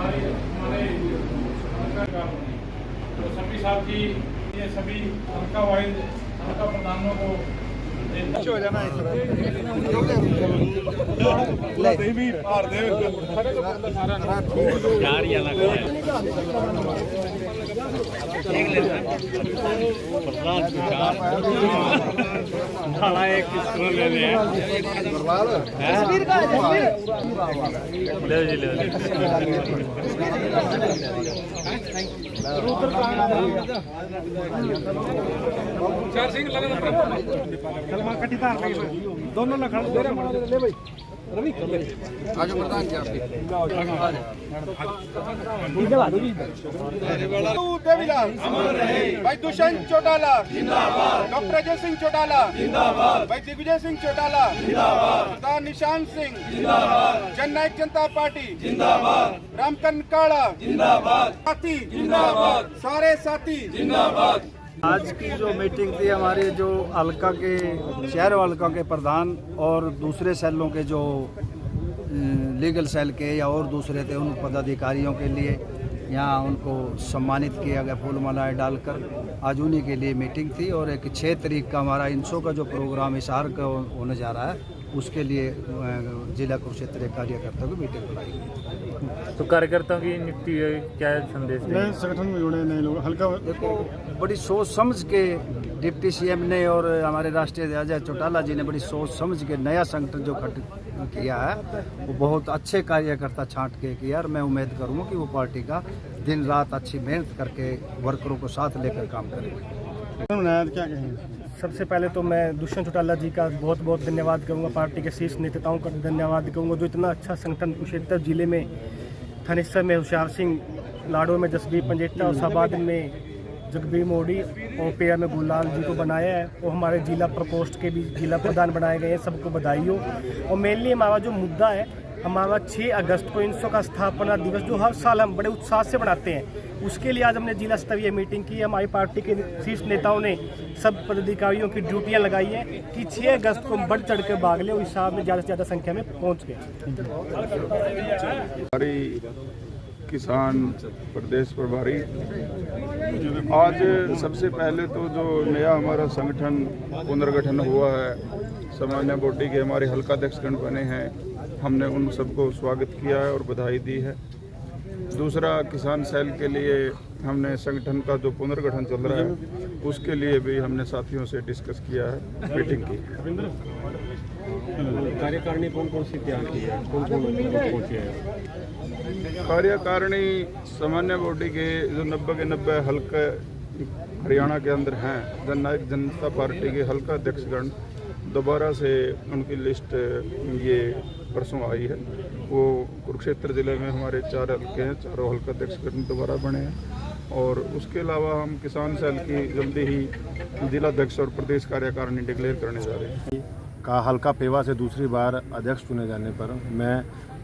हमारे तो सभी साथी ये सभी हल्का वाइज हल्का प्रधानों को हो जाना चार सिंह दोनों लखा ले भाई रवि आगे प्रधान जी आपके देवीलाल भाई दुष्यंत चौटाला जिंदाबाद, डॉक्टर अजय सिंह चौटाला जिंदाबाद, भाई दिग्विजय सिंह चौटाला जिंदाबाद, सरदार निशांत सिंह जिंदाबाद, जननायक जनता पार्टी जिंदाबाद, रामकरण काला जिंदाबाद, साथी जिंदाबाद, सारे साथी जिंदाबाद। आज की जो मीटिंग थी हमारे जो हल्का के शहर हल्का के प्रधान और दूसरे सेलों के जो लीगल सेल के या और दूसरे थे उन पदाधिकारियों के लिए यहाँ उनको सम्मानित किया गया फूल मालाएं डालकर। आज उन्हीं के लिए मीटिंग थी और एक 6 तारीख का हमारा इंसो का जो प्रोग्राम हिसार का होने जा रहा है उसके लिए जिला कुरुक्षेत्र कार्यकर्ताओं की मीटिंग बुलाई गई। तो कार्यकर्ताओं की नियुक्ति क्या संदेश नए संगठन में जुड़े नए लोग हल्का देखो बड़ी सोच समझ के डिप्टी सीएम ने और हमारे राष्ट्रीय अजय चौटाला जी ने बड़ी सोच समझ के नया संगठन जो किया है वो बहुत अच्छे कार्यकर्ता छांट के किया और मैं उम्मीद करूँगा कि वो पार्टी का दिन रात अच्छी मेहनत करके वर्करों को साथ लेकर काम करेंगे। क्या कहेंगे? सबसे पहले तो मैं दुष्यंत चौटाला जी का बहुत बहुत धन्यवाद करूंगा, पार्टी के शीर्ष नेताओं का धन्यवाद करूंगा जो इतना अच्छा संगठन कुरुक्षेत्र जिले में थानेसर में होशियार सिंह, लाडो में जसबीर पंजेटा और साबाद में जगबीर मोदी और पेया में गुलाल जी को बनाया है और हमारे जिला प्रकोष्ठ के भी जिला प्रधान बनाए गए हैं। सबको बधाई हो। और मेनली हमारा जो मुद्दा है हमारा 6 अगस्त को इंसो का स्थापना दिवस जो हर साल हम बड़े उत्साह से बनाते हैं उसके लिए आज हमने जिला स्तरीय मीटिंग की। हमारी पार्टी के शीर्ष नेताओं ने सब पदाधिकारियों की ड्यूटियां लगाई हैं कि 6 अगस्त को बढ़ चढ़ कर भाग लें और इस हिसाब में ज़्यादा से ज़्यादा संख्या में पहुंच गए। हमारी किसान प्रदेश प्रभारी आज सबसे पहले तो जो नया हमारा संगठन पुनर्गठन हुआ है, सामान्य बॉडी के हमारे हल्का अध्यक्षगण बने हैं, हमने उन सबको स्वागत किया है और बधाई दी है। दूसरा किसान सेल के लिए हमने संगठन का जो पुनर्गठन चल रहा है उसके लिए भी हमने साथियों से डिस्कस किया है, मीटिंग की। कार्यकारिणी कौन कौन सी तैयार की है, कौन कौन पहुंचे हैं? कार्यकारिणी सामान्य बॉडी के जो 90 के 90 हल्का हरियाणा के अंदर हैं, जननायक जनता पार्टी के हल्का अध्यक्षगण दोबारा से उनकी लिस्ट ये परसों आई है। वो कुरुक्षेत्र ज़िले में हमारे 4 हल्के हैं, चारों हल्का अध्यक्षगण दोबारा बने हैं। और उसके अलावा हम किसान सेल की जल्दी ही जिला अध्यक्ष और प्रदेश कार्यकारिणी डिक्लेयर करने जा रहे हैं। का हल्का पेवा से दूसरी बार अध्यक्ष चुने जाने पर मैं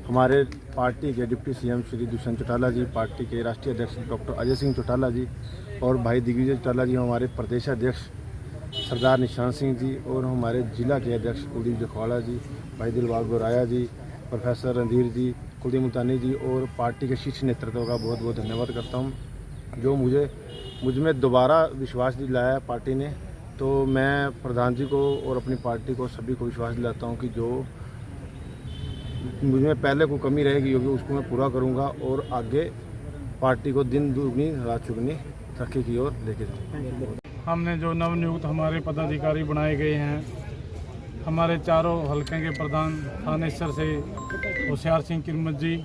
हमारे पार्टी के डिप्टी सीएम श्री दुष्यंत चौटाला जी, पार्टी के राष्ट्रीय अध्यक्ष डॉक्टर अजय सिंह चौटाला जी और भाई दिग्विजय चौटाला जी, हमारे प्रदेश अध्यक्ष सरदार निशांत सिंह जी और हमारे जिला के अध्यक्ष कुलदीप जखवाड़ा जी, भाई दिलबाग गोराया जी, प्रोफेसर रणधीर जी, कुलदीप मुतानी जी और पार्टी के शीर्ष नेतृत्व का बहुत बहुत धन्यवाद करता हूँ जो मुझ में दोबारा विश्वास दिलाया है पार्टी ने। तो मैं प्रधान जी को और अपनी पार्टी को सभी को विश्वास दिलाता हूँ कि जो मुझमें पहले को कमी रहेगी होगी उसको मैं पूरा करूँगा और आगे पार्टी को दिन दुगनी रात चुगनी तरक्की की ओर लेके जाऊँगा। हमने जो नवनियुक्त हमारे पदाधिकारी बनाए गए हैं, हमारे चारों हल्के के प्रधान थानेसर से होशियार सिंह किरमत जी,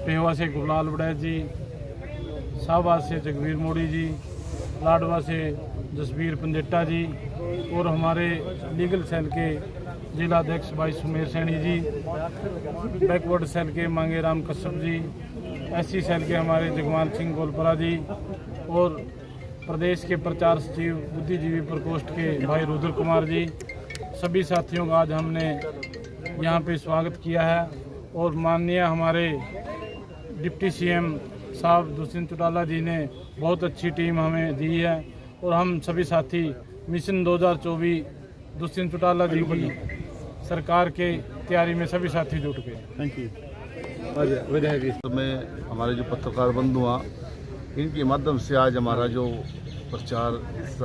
पेवा से गुलाल बड़ैत जी, शाहबाद से जगबीर मोदी जी, लाडवा से जसबीर पंजेटा जी और हमारे लीगल सेल के जिला अध्यक्ष भाई सुमेर सैनी जी, बैकवर्ड सेल के मांगे राम कश्यप जी, एससी सेल के हमारे जगवान सिंह गोलपरा जी और प्रदेश के प्रचार सचिव बुद्धिजीवी प्रकोष्ठ के भाई रुद्र कुमार जी, सभी साथियों का आज हमने यहाँ पे स्वागत किया है। और माननीय हमारे डिप्टी सीएम साहब दुष्यंत चौटाला जी ने बहुत अच्छी टीम हमें दी है और हम सभी साथी मिशन 2024 दुष्यंत चौटाला जी की सरकार के तैयारी में सभी साथी जुट गए। Thank you. में हमारे जो पत्रकार बंधु हैं, इनके माध्यम से आज हमारा जो प्रचार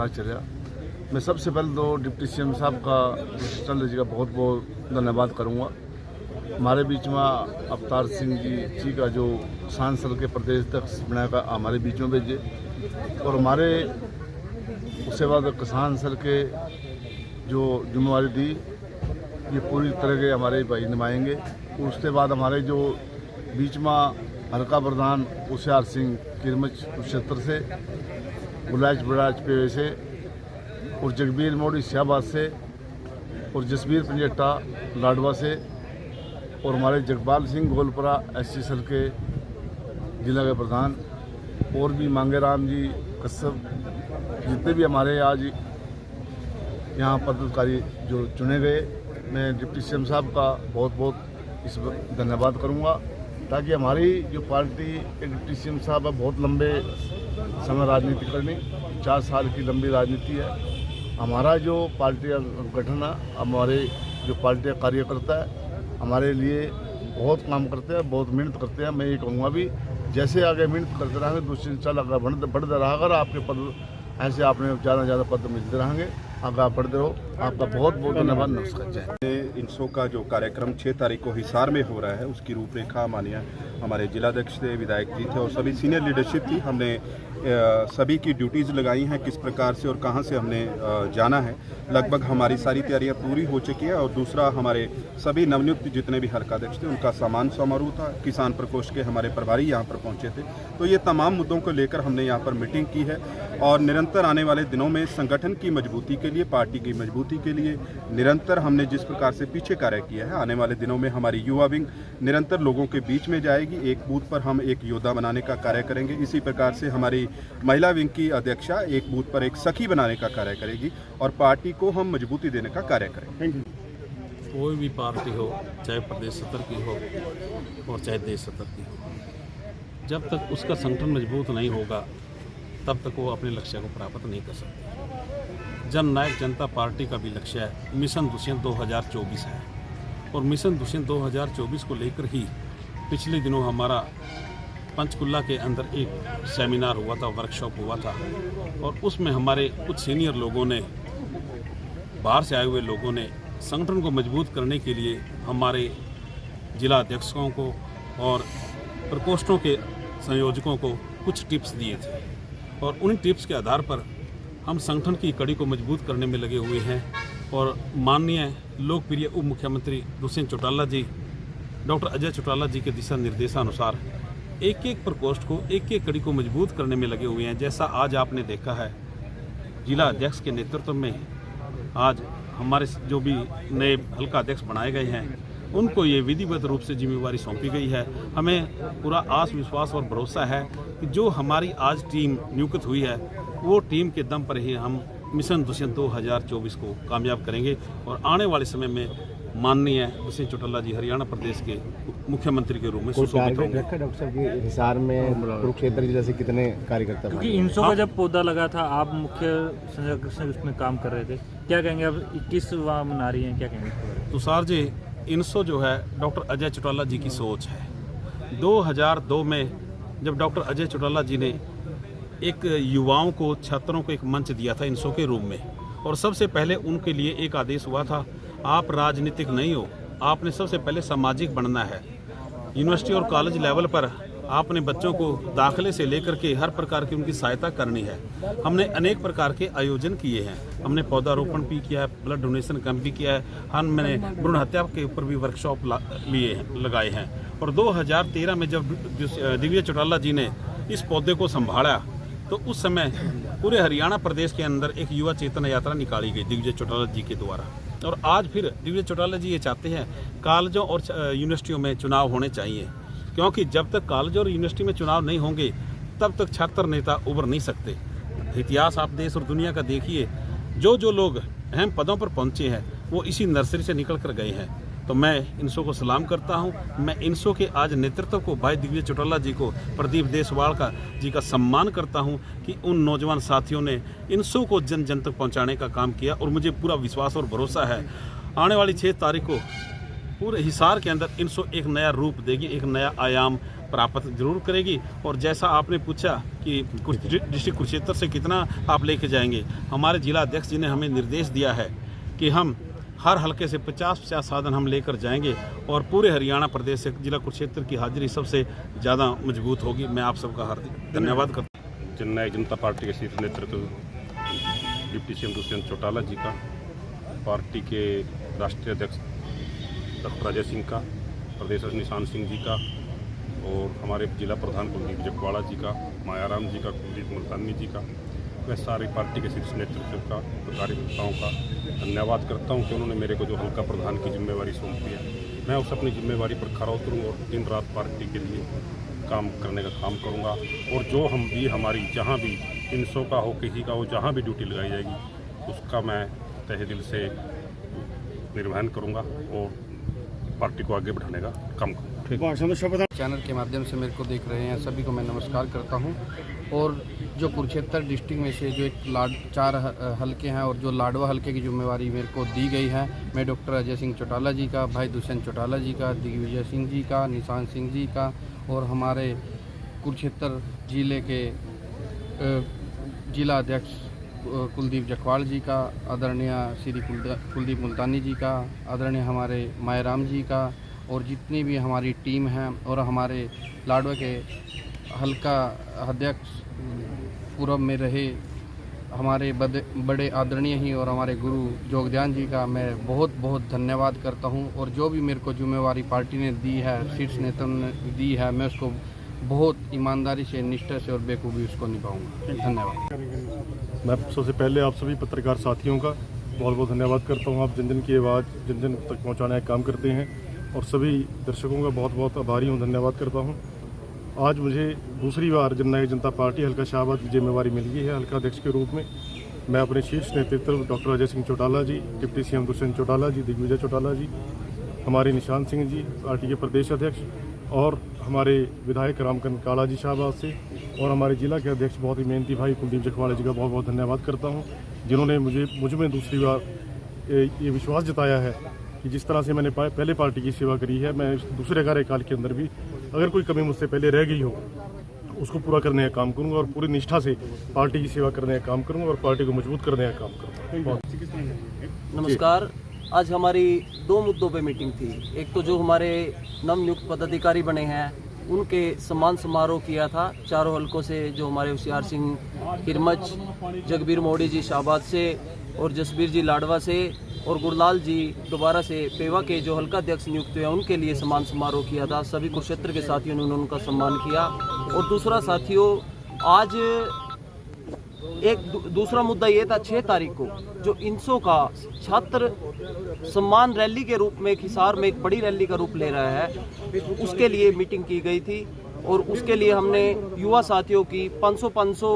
चला, मैं सबसे पहले तो डिप्टी सीएम साहब का चंद्र जी का बहुत बहुत धन्यवाद करूंगा। हमारे बीच में अवतार सिंह जी का जो सांसद के प्रदेश अध्यक्ष बनाया हमारे बीच में भेजे, और हमारे उसके बाद किसान सर के जो जिम्मेवारी दी ये पूरी तरह के हमारे भाई निभाएंगे। उसके बाद हमारे जो बीच में हल्का प्रधान होशियार सिंह किरमच क्षेत्र से, गुलाज बराज पे से, और जगबीर मोड़ी शाहबाद से, और जसबीर पंजेटा लाडवा से, और हमारे जगपाल सिंह गोलपरा एससी सेल के जिला के प्रधान, और भी मांगेराम जी कस्सब, जितने भी हमारे आज यहाँ पदाधिकारी जो चुने गए, मैं डिप्टी सीएम साहब का बहुत बहुत इस धन्यवाद करूँगा, ताकि हमारी जो पार्टी एक डिप्टी सीएम साहब है, बहुत लंबे समय राजनीति करनी, 4 साल की लंबी राजनीति है। हमारा जो पार्टी का गठन है, हमारे जो पार्टी का कार्यकर्ता है हमारे लिए बहुत काम करते हैं, बहुत मेहनत करते हैं। मैं ये कहूँगा भी जैसे आगे मेहनत करते रहेंगे, दूसरे साल आगे बढ़ते रहेगा, आपके पद ऐसे आपने ज़्यादा पद मिलते रहेंगे, आगे आप बढ़ते रहो। आपका बहुत बहुत धन्यवाद, नमस्कार, जय। इनसो का जो कार्यक्रम 6 तारीख को हिसार में हो रहा है, उसकी रूपरेखा मानिए हमारे जिलाध्यक्ष थे, विधायक जी थे और सभी सीनियर लीडरशिप थी। हमने सभी की ड्यूटीज़ लगाई हैं, किस प्रकार से और कहां से हमने जाना है। लगभग हमारी सारी तैयारियां पूरी हो चुकी है। और दूसरा, हमारे सभी नवनियुक्त जितने भी हल्काध्यक्ष थे उनका सम्मान समारोह था। किसान प्रकोष्ठ के हमारे प्रभारी यहाँ पर पहुँचे थे। तो ये तमाम मुद्दों को लेकर हमने यहाँ पर मीटिंग की है, और निरंतर आने वाले दिनों में संगठन की मजबूती के लिए, पार्टी की मजबूती के लिए निरंतर हमने जिस प्रकार से पीछे कार्य किया है, आने वाले दिनों में हमारी युवा विंग निरंतर लोगों के बीच में जाएगी। एक बूथ पर हम एक योद्धा बनाने का कार्य करेंगे। इसी प्रकार से हमारी महिला विंग की अध्यक्षा एक बूथ पर एक सखी बनाने का कार्य करेगी, और पार्टी को हम मजबूती देने का कार्य करेंगे। कोई भी पार्टी हो, चाहे प्रदेश स्तर की हो और चाहे देश स्तर की हो, जब तक उसका संगठन मजबूत नहीं होगा तब तक वो अपने लक्ष्य को प्राप्त नहीं कर सकती। जन नायक जनता पार्टी का भी लक्ष्य है मिशन दुष्यंत 2024 है, और मिशन दुष्यंत 2024 को लेकर ही पिछले दिनों हमारा पंचकुला के अंदर एक सेमिनार हुआ था, वर्कशॉप हुआ था, और उसमें हमारे कुछ सीनियर लोगों ने, बाहर से आए हुए लोगों ने संगठन को मजबूत करने के लिए हमारे जिला अध्यक्षों को और प्रकोष्ठों के संयोजकों को कुछ टिप्स दिए थे, और उन टिप्स के आधार पर हम संगठन की कड़ी को मजबूत करने में लगे हुए हैं। और माननीय लोकप्रिय उप मुख्यमंत्री दुष्यंत चौटाला जी, डॉक्टर अजय चौटाला जी के दिशा निर्देशानुसार एक एक प्रकोष्ठ को, एक एक कड़ी को मजबूत करने में लगे हुए हैं। जैसा आज आपने देखा है, जिला अध्यक्ष के नेतृत्व में आज हमारे जो भी नए हल्का अध्यक्ष बनाए गए हैं उनको ये विधिवत रूप से जिम्मेवारी सौंपी गई है। हमें पूरा आस विश्वास और भरोसा है कि जो हमारी आज टीम नियुक्त हुई है वो टीम के दम पर ही हम मिशन दुष्यंत 2024 को कामयाब करेंगे, और आने वाले समय में माननीय दुष्यंत चौटाला जी हरियाणा प्रदेश के मुख्यमंत्री के रूप में सुशोभित होंगे। डॉक्टर साहब हिसार में कुरुक्षेत्र जिले से कितने कार्यकर्ता, क्योंकि इनसो का जब पौधा लगा था आप मुख्य संयोजक से उसमें काम कर रहे थे, क्या कहेंगे? अब 21वां मना रही हैं, क्या कहेंगे? तुषार जी, इनसो जो है डॉक्टर अजय चौटाला जी की सोच है। 2002 में जब डॉक्टर अजय चौटाला जी ने एक युवाओं को, छात्रों को एक मंच दिया था इनसो के रूप में, और सबसे पहले उनके लिए एक आदेश हुआ था, आप राजनीतिक नहीं हो, आपने सबसे पहले सामाजिक बनना है। यूनिवर्सिटी और कॉलेज लेवल पर आपने बच्चों को दाखिले से लेकर के हर प्रकार की उनकी सहायता करनी है। हमने अनेक प्रकार के आयोजन किए हैं, हमने पौधारोपण भी किया है, ब्लड डोनेशन कैंप भी किया है, हमने भ्रूण हत्या के ऊपर भी वर्कशॉप लगाए हैं। और 2013 में जब दिग्विजय चौटाला जी ने इस पौधे को संभाला तो उस समय पूरे हरियाणा प्रदेश के अंदर एक युवा चेतना यात्रा निकाली गई दिग्विजय चौटाला जी के द्वारा। और आज फिर दिग्विजय चौटाला जी ये चाहते हैं कॉलेजों और यूनिवर्सिटियों में चुनाव होने चाहिए, क्योंकि जब तक कॉलेज और यूनिवर्सिटी में चुनाव नहीं होंगे तब तक छात्र नेता उभर नहीं सकते। इतिहास आप देश और दुनिया का देखिए, जो लोग अहम पदों पर पहुंचे हैं वो इसी नर्सरी से निकल कर गए हैं। तो मैं इनसो को सलाम करता हूं। मैं इनसो के आज नेतृत्व को, भाई दिग्विजय चौटाला जी को, प्रदीप देसवाल जी का सम्मान करता हूं कि उन नौजवान साथियों ने इनसो को जन जन तक पहुंचाने का काम किया। और मुझे पूरा विश्वास और भरोसा है आने वाली 6 तारीख को पूरे हिसार के अंदर इनसो एक नया रूप देगी, एक नया आयाम प्राप्त जरूर करेगी। और जैसा आपने पूछा कि डिस्ट्रिक्ट कुरुक्षेत्र से कितना आप लेके जाएंगे, हमारे जिला अध्यक्ष जी ने हमें निर्देश दिया है कि हम हर हलके से 50 साधन हम लेकर जाएंगे और पूरे हरियाणा प्रदेश से जिला कुरुक्षेत्र की हाजिरी सबसे ज़्यादा मजबूत होगी। मैं आप सबका हार्दिक धन्यवाद करता हूँ। जननायक जनता पार्टी के शीर्ष नेतृत्व डिप्टी सीएम दुष्यंत चौटाला जी का, पार्टी के राष्ट्रीय अध्यक्ष डॉक्टर अजय सिंह का, प्रदेश अध्यक्ष निशान सिंह जी का और हमारे जिला प्रधान कुलदीप जखवाड़ा जी का, मायाराम जी का, कुलदीप मुल्तानी जी का, मैं सारी पार्टी के शीर्ष नेतृत्व का, कार्यकर्ताओं का धन्यवाद करता हूं कि उन्होंने मेरे को जो हल्का प्रधान की जिम्मेवारी सौंपी है। मैं उस अपनी जिम्मेवारी पर खरा उतरूँगा और दिन रात पार्टी के लिए काम करने का काम करूंगा। और जो हम भी हमारी जहां भी 300 का हो, किसी का हो, जहां भी ड्यूटी लगाई जाएगी उसका मैं तहे दिल से निर्वहन करूंगा और पार्टी को आगे बढ़ाने का काम करूँगा। चैनल के माध्यम से मेरे को देख रहे हैं सभी को मैं नमस्कार करता हूं। और जो कुरुक्षेत्र डिस्ट्रिक्ट में से जो एक 4 हलके हैं और जो लाडवा हलके की जिम्मेवारी मेरे को दी गई है, मैं डॉक्टर अजय सिंह चौटाला जी का, भाई दुष्यंत चौटाला जी का, दिग्विजय सिंह जी का, निशान सिंह जी का और हमारे कुरुक्षेत्र जिले के जिला अध्यक्ष कुलदीप जखवाड़ जी का, आदरणीय श्री कुलदीप मुल्तानी जी का, आदरणीय हमारे मायाराम जी का और जितनी भी हमारी टीम है और हमारे लाडवा के हल्का अध्यक्ष पूर्व में रहे हमारे बड़े आदरणीय ही और हमारे गुरु जोगध्यान जी का मैं बहुत बहुत धन्यवाद करता हूं। और जो भी मेरे को जिम्मेवारी पार्टी ने दी है, शीर्ष नेतृत्व ने दी है, मैं उसको बहुत ईमानदारी से, निष्ठा से और बेखूबी उसको निभाऊंगा। धन्यवाद। मैं सबसे पहले आप सभी पत्रकार साथियों का बहुत बहुत धन्यवाद करता हूं। आप जन जन की आवाज़ जन जन तक पहुंचाने का काम करते हैं और सभी दर्शकों का बहुत बहुत आभारी हूं, धन्यवाद करता हूं। आज मुझे दूसरी बार जननायक जनता पार्टी हल्का शाहबाद की जिम्मेवारी मिल गई है हल्का अध्यक्ष के रूप में। मैं अपने शीर्ष नेतृत्व डॉक्टर अजय सिंह चौटाला जी, डिप्टी सीएम दुष्यंत चौटाला जी, दिग्विजय चौटाला जी, हमारे निशान सिंह जी पार्टी के प्रदेश अध्यक्ष और हमारे विधायक रामकरण काला जी शाहबाद से और हमारे जिला के अध्यक्ष बहुत ही मेहनती भाई कुलदीप जखवाड़ा जी का बहुत बहुत धन्यवाद करता हूँ, जिन्होंने मुझ में दूसरी बार ये विश्वास जताया है कि जिस तरह से मैंने पहले पार्टी की सेवा करी है, मैं दूसरे कार्यकाल के अंदर भी अगर कोई कमी मुझसे पहले रह गई हो उसको पूरा करने का काम करूंगा और पूरी निष्ठा से पार्टी की सेवा करने का काम करूंगा और पार्टी को मजबूत करने का काम करूंगा। नमस्कार। आज हमारी 2 मुद्दों पे मीटिंग थी। एक तो जो हमारे नवनियुक्त पदाधिकारी बने हैं उनके सम्मान समारोह किया था चारों हलकों से, जो हमारे होशियार सिंह हिरमच, जगबीर मोड़ी जी शाहबाद से और जसबीर जी लाडवा से और गुरलाल जी दोबारा से पेवा के जो हल्का अध्यक्ष नियुक्त हुए उनके लिए सम्मान समारोह किया था। सभी कुरुक्षेत्र के साथियों ने उनका सम्मान किया। और दूसरा साथियों, आज एक दूसरा मुद्दा ये था 6 तारीख को जो इनसो का छात्र सम्मान रैली के रूप में हिसार में एक बड़ी रैली का रूप ले रहा है, उसके लिए मीटिंग की गई थी। और उसके लिए हमने युवा साथियों की 500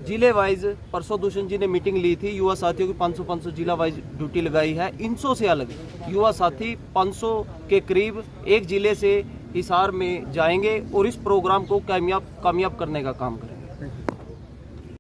जिले वाइज, परसों दूषण जी ने मीटिंग ली थी, युवा साथियों की 500 जिला वाइज ड्यूटी लगाई है। इनसो से अलग युवा साथी 500 के करीब एक जिले से हिसार में जाएंगे और इस प्रोग्राम को कामयाब करने का काम करेंगे।